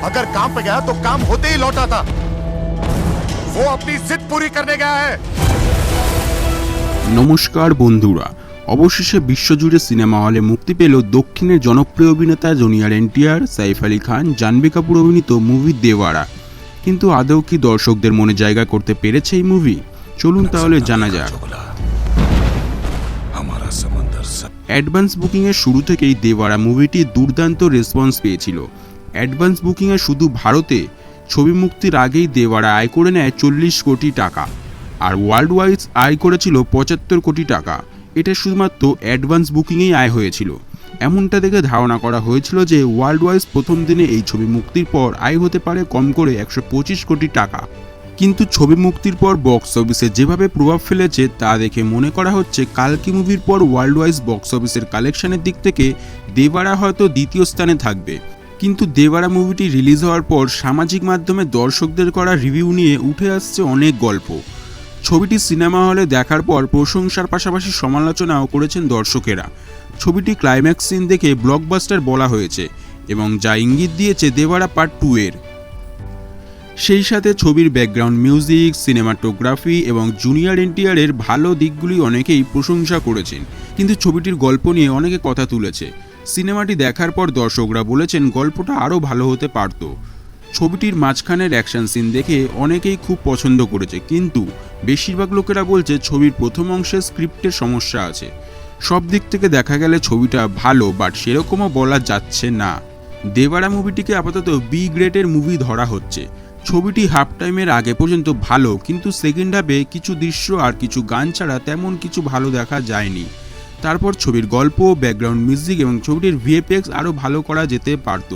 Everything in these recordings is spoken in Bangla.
अगर काम पे गया तो काम होते ही लौटा था। वो अपनी जिद पूरी करने गया है। নমস্কার বন্ধুরা, অবশেষে বিশ্বজুড়ে সিনেমা হলে মুক্তি পেল দক্ষিণের জনপ্রিয় অভিনেতা জুনিয়র এনটিআর, সাইফ আলী খান, জাহ্নবী কাপুর অভিনীত মুভি দেওয়ারা। কিন্তু আদৌ কি দর্শকদের মনে জায়গা করতে পেরেছে এই মুভি? চলুন তাহলে জানা যাক। অ্যাডভান্স বুকিংয়ের শুরু থেকেই দেওয়ারা মুভিটি দুর্দান্ত রেসপন্স পেয়েছিল। অ্যাডভান্স বুকিংয়ে শুধু ভারতে ছবি মুক্তির আগেই দেওয়ারা আয় করে নেয় 40 কোটি টাকা, আর ওয়ার্ল্ড ওয়াইজ আয় করেছিল 75 কোটি টাকা। এটা শুধুমাত্র অ্যাডভান্স বুকিংয়েই আয় হয়েছিল। এমনটা দেখে ধারণা করা হয়েছিল যে ওয়ার্ল্ড ওয়াইজ প্রথম দিনে এই ছবি মুক্তির পর আয় হতে পারে কম করে 125 কোটি টাকা। কিন্তু ছবি মুক্তির পর বক্স অফিসে যেভাবে প্রভাব ফেলেছে তা দেখে মনে করা হচ্ছে কালকি মুভির পর ওয়ার্ল্ড ওয়াইজ বক্স অফিসের কালেকশনের দিক থেকে দেওয়ারা হয়তো দ্বিতীয় স্থানে থাকবে। কিন্তু দেওয়ারা মুভিটি রিলিজ হওয়ার পর সামাজিক মাধ্যমে দর্শকদের করা রিভিউ নিয়ে উঠে আসছে অনেক গল্প। ছবিটি সিনেমা হলে দেখার পর প্রশংসার পাশাপাশি সমালোচনাও করেছেন দর্শকেরা। ছবিটি ক্লাইম্যাক্স সিন দেখে ব্লকবাস্টার বলা হয়েছে এবং যা ইঙ্গিত দিয়েছে দেওয়ারা পার্ট 2 এর। সেই সাথে ছবির ব্যাকগ্রাউন্ড মিউজিক, সিনেমাটোগ্রাফি এবং জুনিয়র এনটিআরের ভালো দিকগুলি অনেকেই প্রশংসা করেছেন। কিন্তু ছবিটির গল্প নিয়ে অনেকে কথা তুলেছে। সিনেমাটি দেখার পর দর্শকরা বলেছেন গল্পটা আরও ভালো হতে পারত। ছবিটির মাঝখানের অ্যাকশন সিন দেখে অনেকেই খুব পছন্দ করেছে, কিন্তু বেশিরভাগ লোকেরা বলছে ছবির প্রথম অংশে স্ক্রিপ্টের সমস্যা আছে। সব দিক থেকে দেখা গেলে ছবিটা ভালো, বাট সেরকমও বলা যাচ্ছে না। দেওয়ারা মুভিটিকে আপাতত বি গ্রেডের মুভি ধরা হচ্ছে। ছবিটি হাফ টাইমের আগে পর্যন্ত ভালো, কিন্তু সেকেন্ড হাফে কিছু দৃশ্য আর কিছু গান ছাড়া তেমন কিছু ভালো দেখা যায়নি। তারপর ছবির গল্প, ব্যাকগ্রাউন্ড মিউজিক এবং ছবিটির ভিএফএক্স আরও ভালো করা যেতে পারত।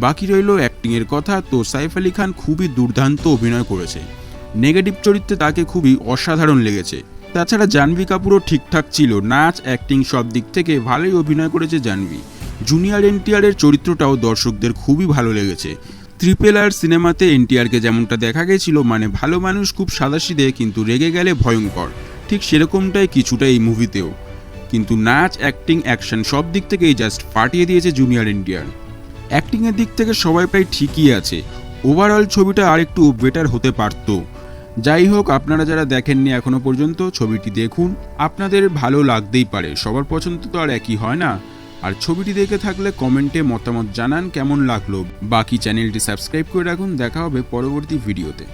বাকি রইল অ্যাক্টিংয়ের কথা। তো সাইফ আলী খান খুবই দুর্দান্ত অভিনয় করেছে। নেগেটিভ চরিত্রে তাকে খুবই অসাধারণ লেগেছে। তাছাড়া জাহ্নবী কাপুরও ঠিকঠাক ছিল। নাচ, অ্যাক্টিং সব দিক থেকে ভালোই অভিনয় করেছে জাহ্নবী। জুনিয়র এনটিআরের চরিত্রটাও দর্শকদের খুবই ভালো লেগেছে। RRR সিনেমাতে এনটিআরকে যেমনটা দেখা গেছিল, মানে ভালো মানুষ, খুব সাদাসিধে কিন্তু রেগে গেলে ভয়ঙ্কর, ঠিক সেরকমটাই কিছুটা এই মুভিতেও। কিন্তু নাচ, অ্যাক্টিং, অ্যাকশন সব দিক থেকেই জাস্ট ফাটিয়ে দিয়েছে জুনিয়র এনটিআর। অ্যাক্টিংয়ের দিক থেকে সবাই প্রায় ঠিকই আছে। ওভারঅল ছবিটা আরেকটু বেটার হতে পারত। যাই হোক, আপনারা যারা দেখেননি এখনো পর্যন্ত ছবিটি দেখুন, আপনাদের ভালো লাগতেই পারে। সবার পছন্দ তো আর একই হয় না। আর ছবিটি দেখে থাকলে কমেন্টে মতামত জানান কেমন লাগলো। বাকি চ্যানেলটি সাবস্ক্রাইব করে রাখুন। দেখা হবে পরবর্তী ভিডিওতে।